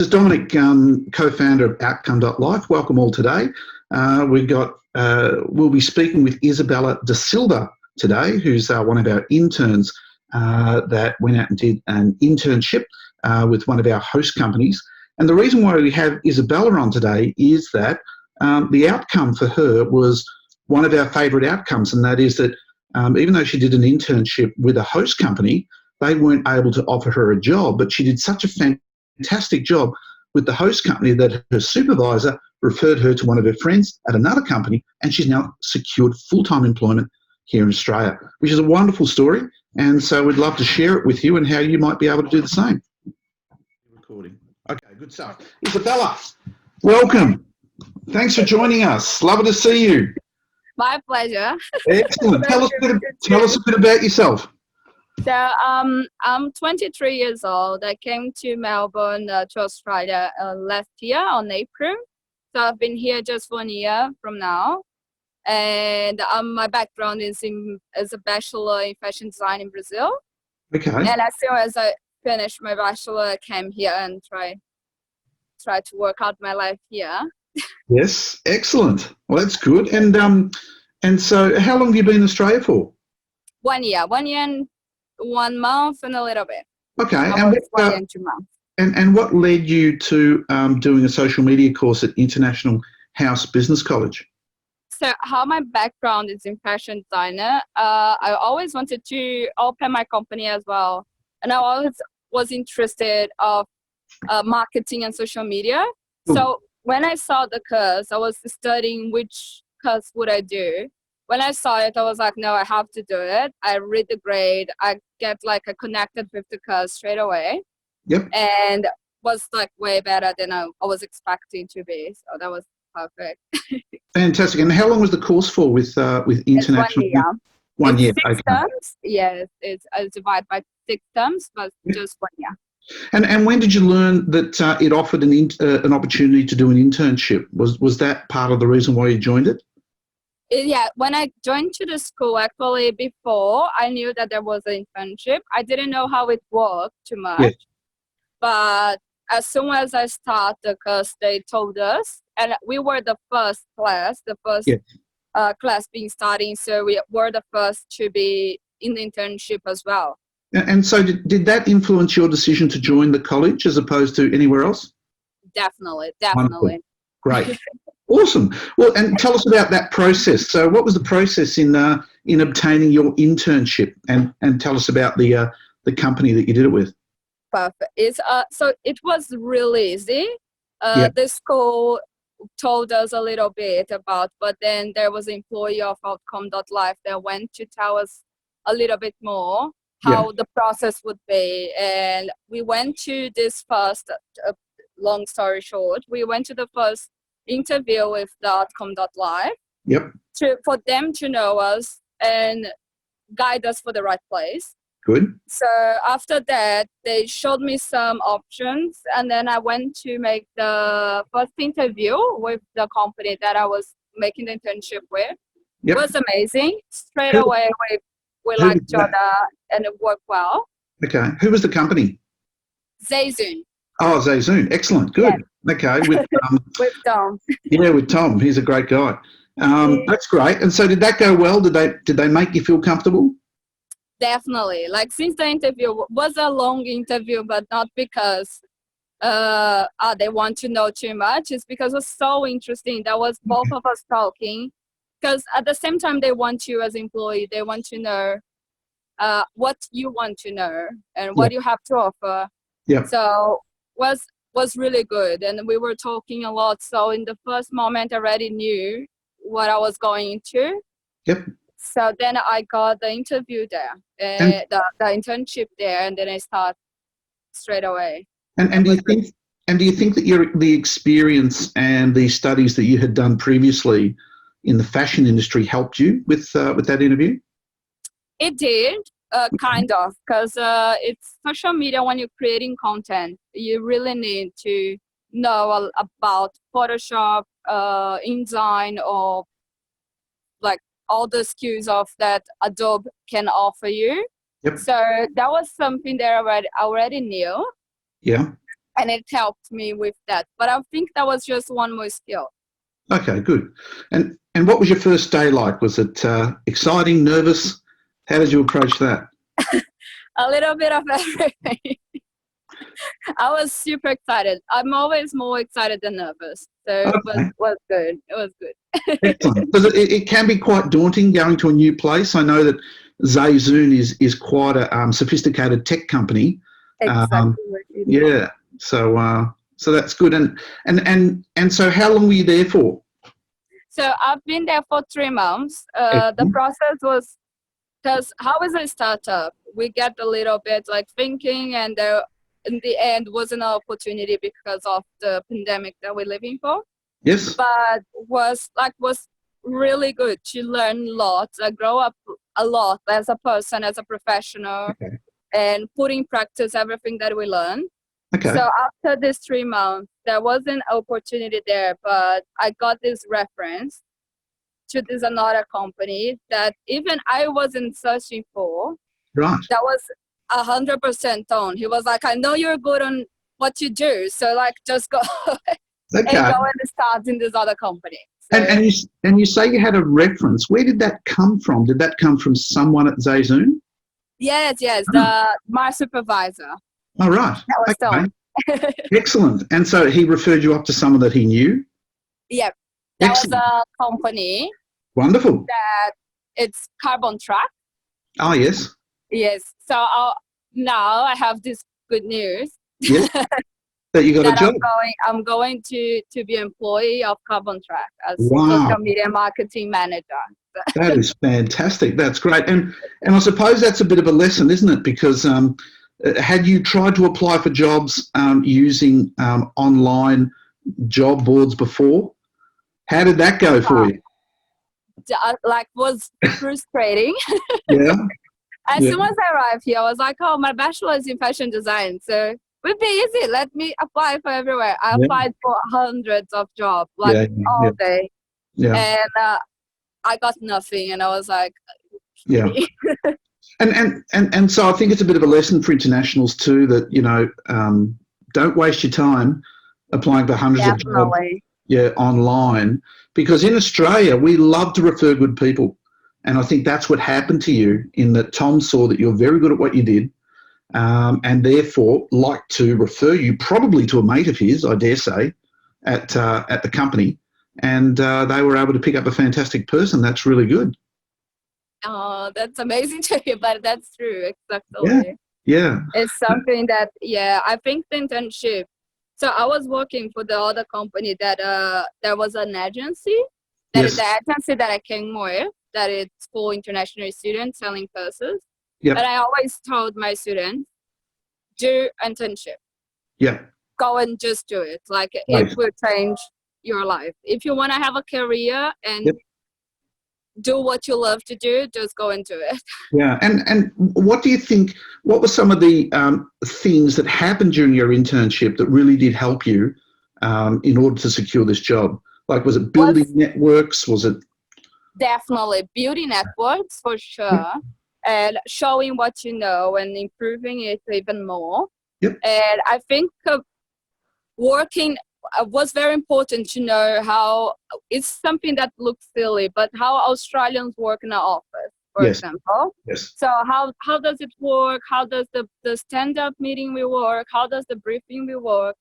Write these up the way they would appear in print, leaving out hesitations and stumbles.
This is Dominic, co-founder of Outcome.Life. Welcome all today. We'll be speaking with Isabela Da Silva today, who's one of our interns that went out and did an internship with one of our host companies. And the reason why we have Isabela on today is that the outcome for her was one of our favourite outcomes, and that is that even though she did an internship with a host company, they weren't able to offer her a job, but she did such a fantastic job with the host company that her supervisor referred her to one of her friends at another company, and she's now secured full-time employment here in Australia, which is a wonderful story. And so we'd love to share it with you and how you might be able to do the same. Recording. Okay, good stuff. Isabela, welcome. Thanks for joining us. Lovely to see you. My pleasure. Excellent. Tell us a bit about yourself. So I'm 23 years old. I came to Melbourne to Australia last year on April. So I've been here just 1 year from now. And my background is as a bachelor in fashion design in Brazil. Okay. And as soon as I finished my bachelor, I came here and try to work out my life here. Yes, excellent. Well, that's good. And so how long have you been in Australia for? 1 year. 1 year and 1 month and a little bit. Okay. And 1 year and 2 months. And what led you to doing a social media course at International House Business College? So how my background is in fashion designer, I always wanted to open my company as well. And I always was interested of marketing and social media. Ooh. So when I saw the course, I was studying which course would I do. When I saw it, I was like, no, I have to do it. I read the grade. I connected with the course straight away. Yep. And was like way better than I was expecting to be. So that was perfect. Fantastic. And how long was the course for with International? It's 1 year. 1 year. It's 6 terms. Yes, it's divided by 6 terms, but just 1 year. And when did you learn that it offered an opportunity to do an internship? Was that part of the reason why you joined it? Yeah, when I joined to the school, actually before I knew that there was an internship, I didn't know how it worked too much. Yes. But as soon as I started the course, they told us, and we were the first class, class being starting, so we were the first to be in the internship as well. And so did that influence your decision to join the college as opposed to anywhere else? Definitely. Wonderful. Great. Awesome. Well, and tell us about that process. So what was the process in obtaining your internship, and tell us about the company that you did it with? Perfect. So it was really easy. The school told us a little bit about, but then there was an employee of Outcome.Life that went to tell us a little bit more how the process would be. And we went to this first, long story short, we went to the first interview with the Outcome.Life. Yep. For them to know us and guide us for the right place. Good. So after that, they showed me some options, and then I went to make the first interview with the company that I was making the internship with. Yep. It was amazing. Straight away, we liked each other, and it worked well. Okay. Who was the company? Zayzoon. Oh, Zayzoon. Excellent. Good. Yeah. Okay. With Tom. Yeah, with Tom. He's a great guy. That's great. And so did that go well? Did they make you feel comfortable? Definitely. Like, since the interview was a long interview, but not because they want to know too much. It's because it was so interesting. That was both of us talking. Because at the same time, they want you as employee. They want to know what you want to know and what you have to offer. Yeah. So was really good, and we were talking a lot. So in the first moment, I already knew what I was going into. Yep. So then I got the interview there, the internship there, and then I start straight away. And do you think that the experience and the studies that you had done previously in the fashion industry helped you with that interview? It did, kind of, because it's social media. When you're creating content, you really need to know about Photoshop, InDesign, or like all the skills of that Adobe can offer you. Yep. So that was something that I already knew. Yeah. and it helped me with that. But I think that was just one more skill. Okay, good. And what was your first day like? Was it exciting, nervous? How did you approach that? A little bit of everything. I was super excited. I'm always more excited than nervous. So Okay. it was good. It was good. Excellent. Because it can be quite daunting going to a new place. I know that Zayzoon is quite a sophisticated tech company. Exactly what you did. Yeah. So that's good. And so how long were you there for? So I've been there for 3 months. The process was, because how is a startup? We get a little bit like thinking, and there in the end wasn't an opportunity because of the pandemic that we're living for. Yes. But was really good to learn a lot. I grow up a lot as a person, as a professional, Okay. and put in practice everything that we learn. Okay. So after this 3 months, there was an opportunity there, but I got this reference to this another company that even I wasn't searching for. Right. That was 100% on. He was like, I know you're good on what you do, so like just go and Okay. go and start in this other company. So, And you say you had a reference. Where did that come from? Did that come from someone at Zayzoon? yes, my supervisor. Oh, right. That was Tom. Excellent. And so he referred you up to someone that he knew? Yep. That Excellent. was a company. Wonderful. That it's Carbon Track. Oh, yes. Yes. So now I have this good news. Yes. That you got a job. I'm going to be employee of Carbon Track as Wow. social media marketing manager. That is fantastic. That's great. And I suppose that's a bit of a lesson, isn't it? Because had you tried to apply for jobs using online job boards before? How did that go for you? Was frustrating. Yeah. As soon as I arrived here, I was like, oh, my bachelor's in fashion design, so it would be easy. Let me apply for everywhere. I applied for hundreds of jobs, all day. Yeah. And I got nothing, and I was like, yeah. And so I think it's a bit of a lesson for internationals too, that, you know, don't waste your time applying for hundreds of jobs online, because in Australia we love to refer good people. And I think that's what happened to you, in that Tom saw that you're very good at what you did, and therefore liked to refer you probably to a mate of his, I dare say, at the company, and they were able to pick up a fantastic person. That's really good. Oh, that's amazing to hear, but that's true. Exactly. Yeah. It's something that, I think the internship. So I was working for the other company that there was an agency. That is the agency that I came with, that it's for international students selling courses. Yep. But I always told my students, do internship. Yeah. Go and just do it. Like it will change your life. If you want to have a career and do what you love to do, just go into it. Yeah. And what do you think, what were some of the things that happened during your internship that really did help you in order to secure this job? Like, was it building networks? Was it? Definitely building networks, for sure, and showing what you know and improving it even more. Yep. And I think working was very important to know how, it's something that looks silly, but how Australians work in an office, for example. Yes. So how does it work? How does the stand-up meeting will work? How does the briefing will work?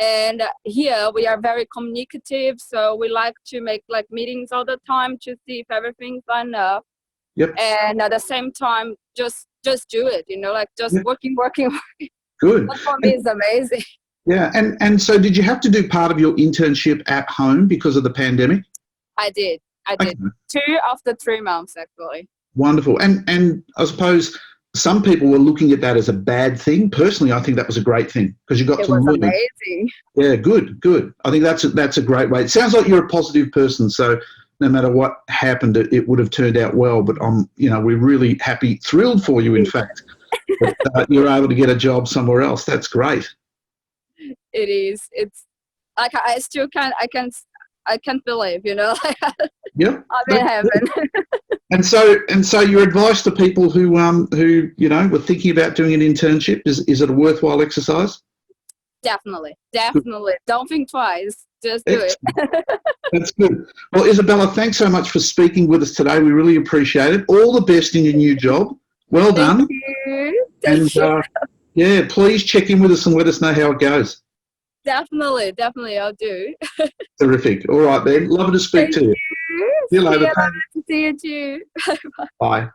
And here we are very communicative, so we like to make like meetings all the time to see if everything's lined up. Yep. And at the same time, just do it, you know, like just working. Good. That for me is amazing. Yeah. And so did you have to do part of your internship at home because of the pandemic? I did. Okay. 2 of the 3 months, actually. Wonderful. And I suppose some people were looking at that as a bad thing. Personally, I think that was a great thing, because you got to learn. It was amazing. Yeah, good. I think that's a great way. It sounds like you're a positive person, so no matter what happened, it would have turned out well. But we're really happy, thrilled for you, in fact, that you're able to get a job somewhere else. That's great. It is. It's like I still can't believe, you know. Yep. I'm in heaven. And so your advice to people who were thinking about doing an internship, is it a worthwhile exercise? Definitely. Good. Don't think twice. Just do it. Excellent. That's good. Well, Isabela, thanks so much for speaking with us today. We really appreciate it. All the best in your new job. Well Thank done. you. And Thank you. yeah, please check in with us and let us know how it goes. Definitely, I'll do. Terrific. All right, then. Lovely to speak Thank to you. you. See you See later. you later. See you too. Bye.